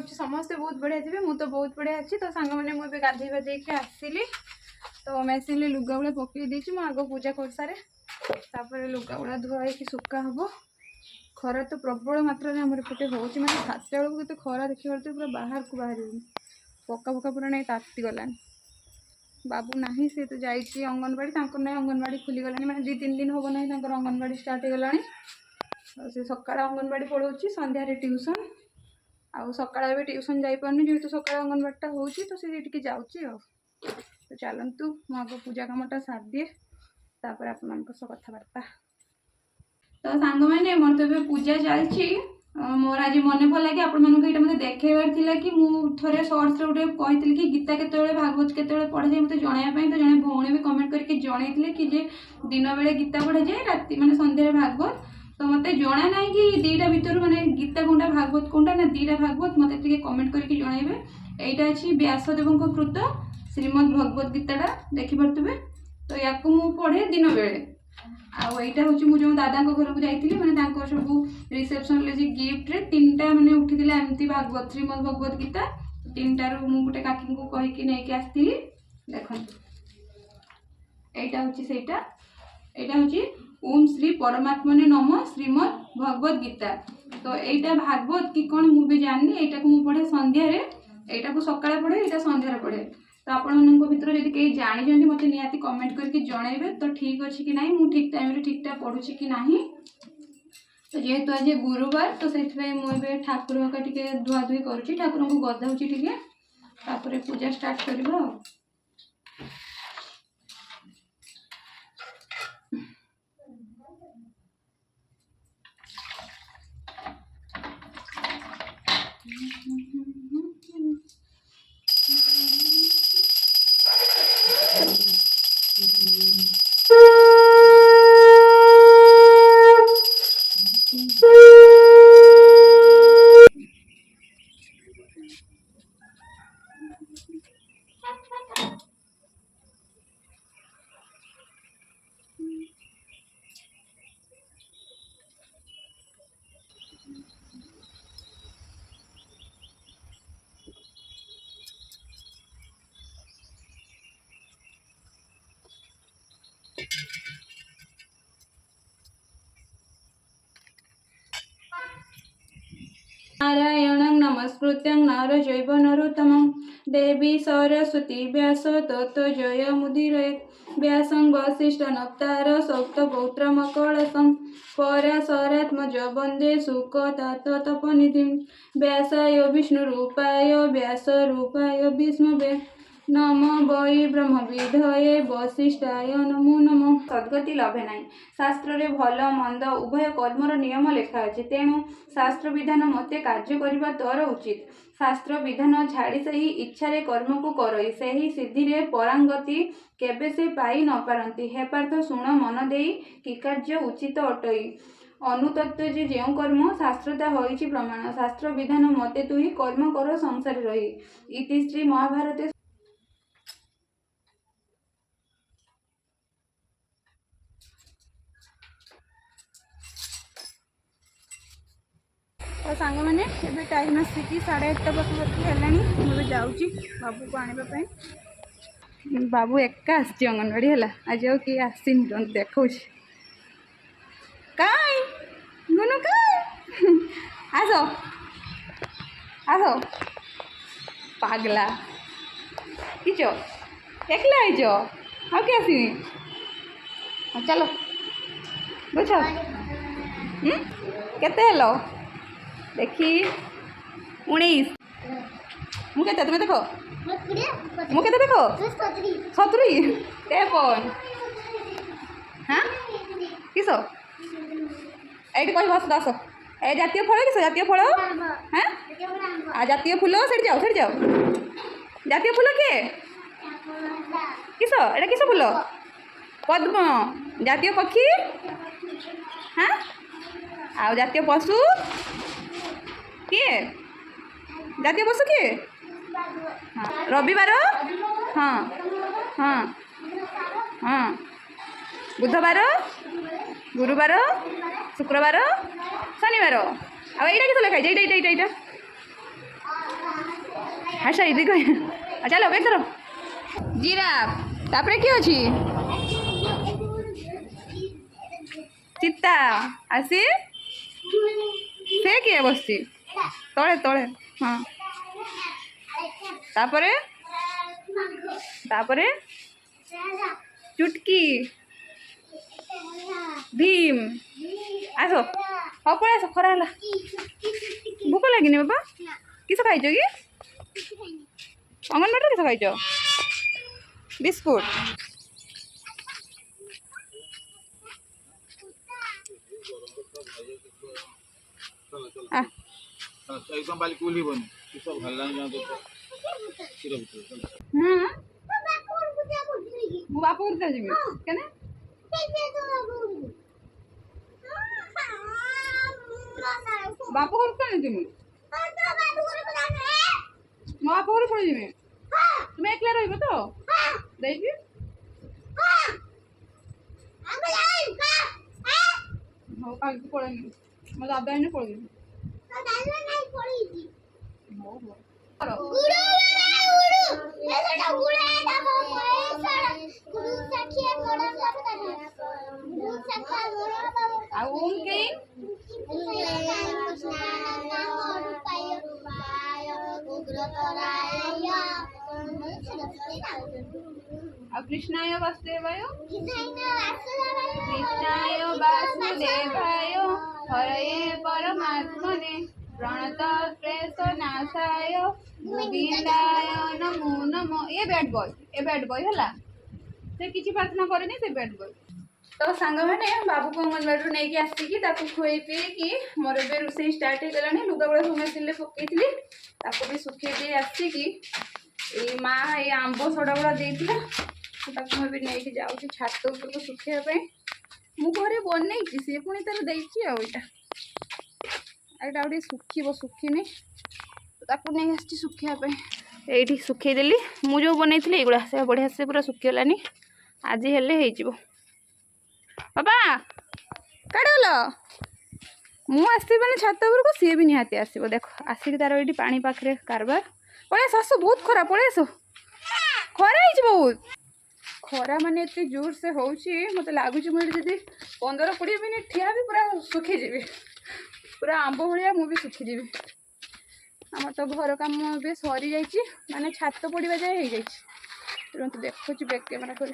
करुँच समस्ते बहुत बढ़िया थे मुझे तो बहुत बढ़िया अच्छी तो सांग मैंने मुझे गाधे बाधे आसली तो मेसीन लुगा गुड़ा पकई देती मुझे आग पूजा कर सारे तापर लुगा गुड़ा धुआ हो सुखा हम खरा तो प्रबल मात्रा आम एपटे हो मैंने 7टा बेलू के खरा देखिए पूरा बाहर को बाहर पक्का पक्का पूरा नहीं ताती गलानी बाबू ना सी तो जाइए अंगनवाड़ी ना अंगनवाड़ी खुलीगला मैंने 2-3 दिन हम ना अंगनवाड़ी स्टार्ट हो गला से सका अंगनवाड़ी पढ़ाऊँ संध्यारे ट्यूशन आउ सका ट्यूशन जापारनी जेहेतु सका अंगनवाड़ी हो तो सी जाऊँगी तो चलतु मुझे पूजा कमटा सार दिए तापर आप कथबार्ता तो सांग मैंने मोर तो पूजा चलती मोर आज मन पड़ा कि आपण मतलब देखेबार थिला कि मुझे सर्ट्स गोटे कही कि गीता केतबेले भागवत केतबेले पढ़ा जाए मतलब जनवाई तो जड़े भौणी भी कमेंट करके जनइले कि जे दिन बेले गीता पढ़ा जाए राति माने संध्या भागवत तो मत जना ना कि 2टा भितर माने गीता कोटा भागवत कोटा ना 2टा भागवत मत कमेंट करके जनइबे एटा अच्छी व्यासदेव कृत श्रीमद् भगवत गीताटा देखिपे तो या पढ़े दिन बेले आईटा हूँ मुझे दादा घर को जाइए मैंने सब रिसेप्शन गिफ्ट रे 3टा मैंने उठी एमती भागवत श्रीमद् भगवत गीता 3टारू मुझे गोटे काकी को कहीकि नहीं आसती देख यहाँ हूँ सेटा यहाँ हूँ ओम श्री परमात्मने नम श्रीमद् भगवत गीता तो यहाँ भागवत कि कौन मुझे जानी यहाँ को मुझे पढ़े संध्यारे यहाँ को सका पढ़े यहाँ संध्यारे पढ़े तो आपण भर जब कहीं जानी मत निहाती कमेंट करके जनइबे तो ठीक अच्छे कि नहीं मुझे ठीक टाइम ठीक पढ़ुची कि नहीं तो जेहेतु आज गुरुवार तो से मुझे ठाकुर का टे धुआ धुई करुँची ठाकुर को गधाऊँगी टे पूजा स्टार्ट करवा नारायण नमस्कृत्य नर जैव नरोत्तम देवी सरस्वती व्यास तत्व जय मुदीरयेत् व्यासं वसिष्ठ नप्तार सौक्त पौत्रम कलशं पराशरात्मज वन्दे सुखतातपनिधिं व्यासाय विष्णुरूपाय व्यासरूपाय विष्णवे नम वै ब्रह्म विधये वशिष्ठाय नमो नम सद्गति लभे ना शास्त्र रे भल मंद उभय कर्मर नियम लेखा अछि तेणु शास्त्र विधान मते कार्य करिबा तोर उचित शास्त्र विधान छाड़ी सही इच्छा रे कर्म को करई सही सिद्धि रे परांगति केबे से पाई न पारंती हे पार्थ सुण मन देई कि कार्य उचित अटई अनुतत्व जे जो कर्म शास्त्रता होइछि प्रमाण शास्त्र विधान मते तुही कर्म कर संसार रही इति श्री महाभारते तो सांग मैंने ये टाइम आसिक 8:30 पाखापाखि है मुझे जाऊँगी बाबू को आने बाबू एका आसी अंगनवाड़ी है आज आउ किए आसीन देखा कई गुनु कई आस आस पागला किच एकला आईच आउ किए आसनी चलो बुझ केते हेलो देखी 19 मुझे तुम देख मुझे देख 70 तेपन हाँ किस ये कह बस दस ए जातीय फल किस जातीय फल हाँ आ जातीय फूल से जाओ जातीय फूल किए किस एटा किस फूल पद्म जातीय पक्षी हाँ आ जातीय पशु किए जातीय पशु किए हाँ रविवार हाँ हाँ हाँ बुधवार गुरुवार शुक्रवार शनिवार आ यहाँ किस लिखाई यहाँ हाँ सही देखो चलो वेट करो जिराफ तापर किए अच्छी चित्ता आसी से किए बस तले तले हाँ तापरे तापरे चुटकी भीम आस हाँ पड़े आस खरा है भूक लगे बाबा किस खाइच कि अंगनबाड़ी किस खाइच बिस्कुट एकदम बाली कुली बन सब हल्ला जाओ तो सिर मो बापू घर जी केने बापू घर केने जी मो बापू घर पड़े जी तुम एकला रहिबो तो देबी हो काल पड़े मो दादा ने पड़े हो हो कृष्णाय वासुदेवाय कृष्णाय वासुदेवाय हरये परमात्मने प्रणत क्लेश नाशाय गोविंदाय नमो नमः ये बैड बॉय है से किसी प्रार्थना करेनि से बैड बॉय तो सांग मैंने बाबू को अंगनबाड़ी नहीं आसिकी खुई पी मोर ए रोसे स्टार्ट हो गलानी लुगा गुड़ा सब मेसिन पकई भी सुखे दे आसिकी माँ ये आंब सड़ा गुड़ा देता मुझे नहीं जाऊँगी छात उपरको सुखापी मुझे बनई सी पुणी तार देखी आईटा गोटे सुखी सुखीनी नहीं आसी सुखापी ये सुखेदेली मुझे जो बनई थी ये से बढ़िया से पूरा सुखीगलानी आज हेल्ले हो बाबा काटल मुझे मैंने छात उपरको सी भी निहाती आसो देख आसिक तार ये पानी पाखे कारबार पलि आस बहुत खरा पलि आस खरा बहुत खरा माने इतने जोर से हो मत लगुच मुझे 15-20 मिनट ठिया भी पूरा सुखीजी पूरा आंब भाया मुझे सुखीजी आम तो घर कम भी सरी जाइए माने छात पड़ा जाए हो जाए देखुच बैक कैमेरा कर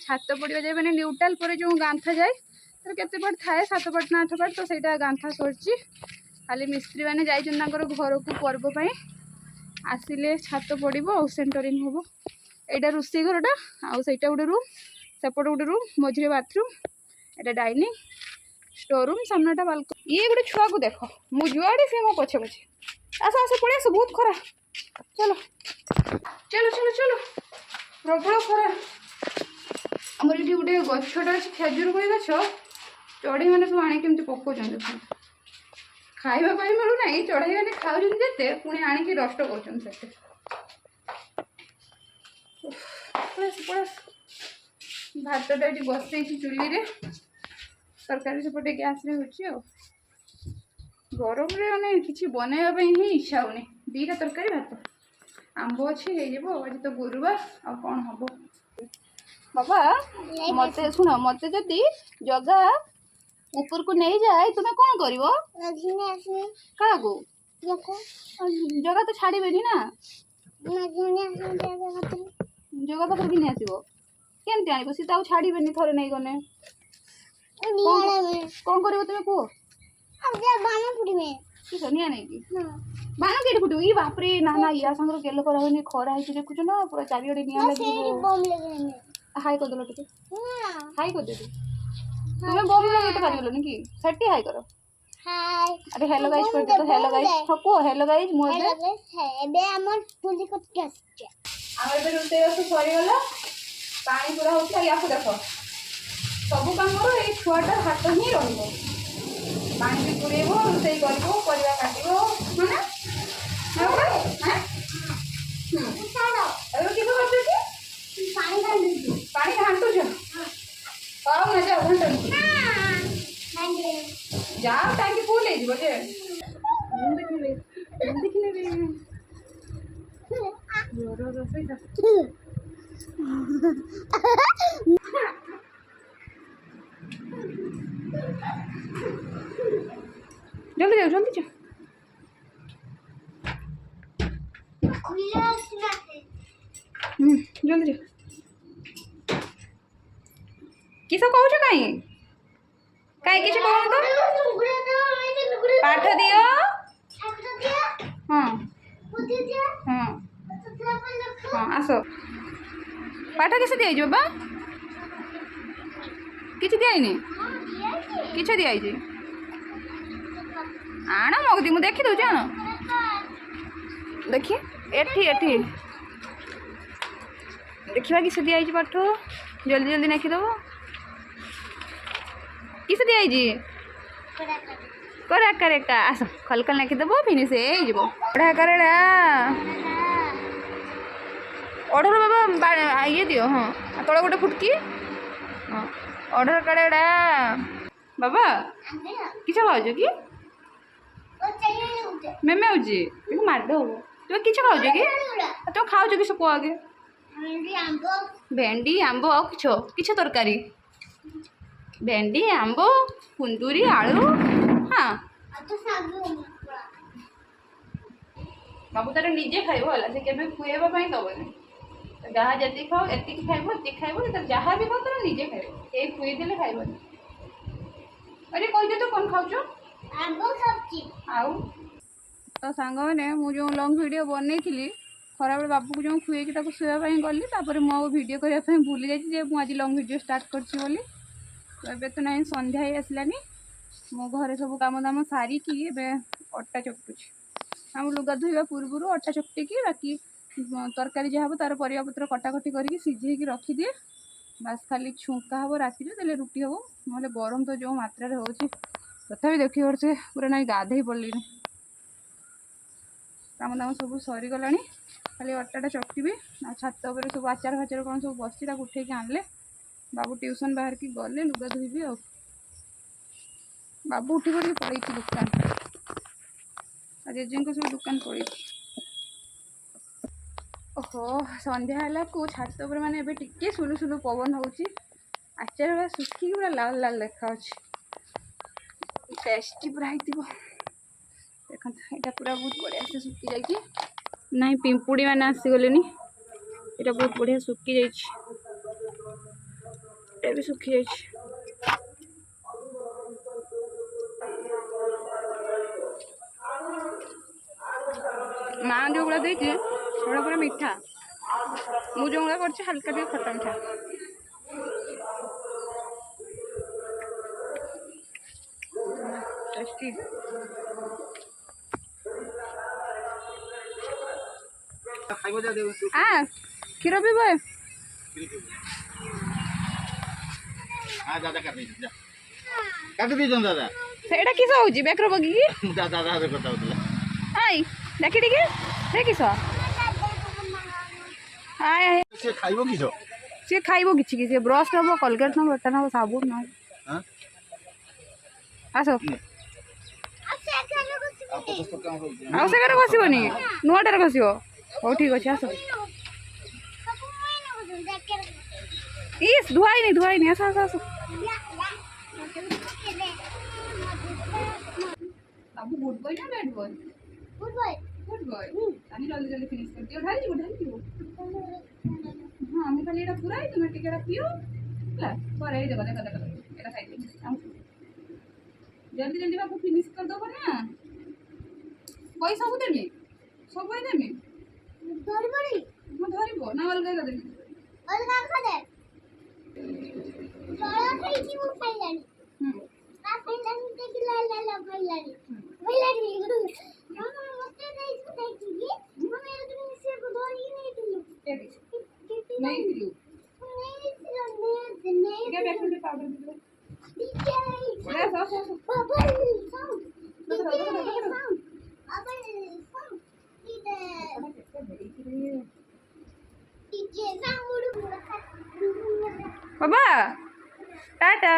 छात पड़ा जाए मैंने न्यूट्राल पर जो गांथा जाए तो केते पट थाए 7 पट ना 8 पट तो सहीटा गांथा सरची खाली मिस्त्री मैंने जाइए घर को पर्व आसिले छात पड़ो सेंटरिंग हम यहाँ रोषे घरटा आईटा गोटे रूम सेपट गोटे रूम मझे बाथरूम एटा डाइनिंग स्टोर रूम सामनाटा बाल्कनी ये गोटे छुआ को देख मुझे सी मो पछे पछे आस आस पड़े आस बहुत खरा चलो चलो चलो चलो प्रबल खरा आमर ये गोटे गछटा अच्छे खेजूर कोई गछ चढ़ई मैंने सब आने केमती पकाउं खाइबा मिलूना चढ़ई मैंने खाऊँ जिते पुणी आणिकी नष्ट कर भातटा ये बसई चुली रे तरकारी सेपटे गैस रे हो गरम रे मैंने किसी बनवाई ही इच्छा होनी 2टा तरकारी भात आंब अच्छी हो आज तो गुरुवार आ कौन हम बाबा मत शुण मत जदि जगह ऊपर को नहीं जाए तुम्हें कौन कर क्या जगह तो छाड़े ना जगह पाखे कि नहीं आसो केमती आने सी तो छाड़े थे नहीं गने कौन कर तुम्हें कह किस निआ नहीं कि बाण के फुट ये बापरे ना ना या सांग गेल करा खरा है देखुच ना पूरा चारिड़े निआ लगे हाई करदेल टे हाई करदे तुम्हें बम लगे तो पारिलनि कि सेठी हाई कर अरे हेलो गाइस कर तो हेलो गाइस को हेलो गाइस मो एबे हमर पुली को टेस्ट आमे बे रोते तो सरी गला पानी पूरा होता या को देखो सब काम करो ए छुआटा हाथ ही रहबो पानी भी पुरेबो रोते करबो परिवा काटिबो माने हां अरे किबो करछो कि पानी घांटू छ और ना जा घंटा जाओ टाइम फुल हो जे देखिले जल्दी जाओ जल्दी जाओ। जल्दी जाओ। किस कौच कहीं कहीं किसी कहून तो पाठ दियो। हाँ हाँ हाँ आस पाठ किस दिखाई बाबा किसी दिखाई किछ दिखाई आण मगदी मुझे देखी दूचे आण देखिए एठी एठी देखा किस दिखाई पाठ जल्दी जल्दी लिखिदेव किस दिखाई करा करेक्ट आस खलखल लिखिदेव फिनिश हो पढ़ा करेड़ा ऑर्डर बाबा ये दियो हाँ तले गोटे फुटकी हाँ ऑर्डर करेड़ा बाबा किस खाऊ कि मेमे होची मार हो तुम किस खाऊ कि तुम खाऊ कि सब आगे भेंडी आंब किछ तरकारी भेंडी आंब कुंदूरी आलू हाँ बाबू तार निजे खाइब है से केबे खुएबा पई दबनी जहाँ जी खाओ एति खाइब एति खाइब जहाँ भी खाओ तार निजे खाइब ए खुए देले खाइबनी अरे कह दे तो कौन खाऊ आउ तो सांग मैंने मुझे लंग वीडियो बनई खरा बेले बाबू को जो खुए शुआपाई गली मुझे वीडियो करने भूली जाइए मुझे लंग वीडियो स्टार्ट करी तो ये तो ना संध्या ही आसलानी मो घरे सब काम दाम सारिकी अटा चकटुची आम लुगा धोवा पूर्व अटा चकटिकी बाकी तरकारी जहाँ तार परिवापत्र कटाकटी करके सीझे रखीदिए बास खाली छुंका हम राति देले रुटी हम ना गरम तो जो मात्रा हो तथा देखी से पूरा ना गाधे पड़े काम दाम सब सरीगला खाली अटाटा चकटी छात उपर सब आचार फाचार कौन सब बस उठे आनले बाबू ट्यूशन बाहर की गले लुगा धोबी आ बाबू उठी पड़ी पड़े दुकान जेजे को सब दुकान पड़े ओहो संध्या है को छात उपर मैंने टिके सुलु सुलु पवन हो आचार पूरा सुखी पूरा लाल लाल देखा टेस्टी पूरा देखो यहाँ पूरा बहुत बढ़िया से सुखी जाइए ना पिंपुड़ी मैंने आसीगले यहाँ बहुत बढ़िया सुखी जाइए भी सुखी जाइए माँ जो गुड़ा देती पूरा मीठा मुझे जो गुड़ा कर हल्का टे खट्टा मीठा टेस्टी हाँ क्षीर पीब दादा काटी दीजिए दादा सेटा किस हो बैक बगी दादा दादा कथा होता आई देखी टिके दे किस आए से खाइबो किछो सी खाइबो किछि कि से ब्रश नबो कोलगेट नबो एटा नबो साबुन न हां आसो आ से करे बसिबोनी नुआटारे बसिबो हो ठीक अछि आसो इस धुआई नहीं आसो आसो आसो बाबू गुड बॉय ना बैड बॉय गुड बॉय आनी जल्दी जल्दी फिनिश कर दियो ढाली दियो हां हम खाली एटा पूरा तुम टिकेटा पियो ला पर ए देखो देखो देखो एटा खाइ दे जल्दी जल्दी बाबू फिनिश कर दो ना कोई सब देमी धरी पड़ी म धरिबो ना अलगा कर देमी अलगा खा दे सोळा खाई की वो खाइलानी आ खाइलानी ते की ला ला ला खाइलानी मामा मते नहीं खाई की हम ये तुम से को धरी नहीं तुम नहीं दिलू नहीं क्या बैक में पाउडर दे बड़ा सॉस बबल साउंड बाबा टाटा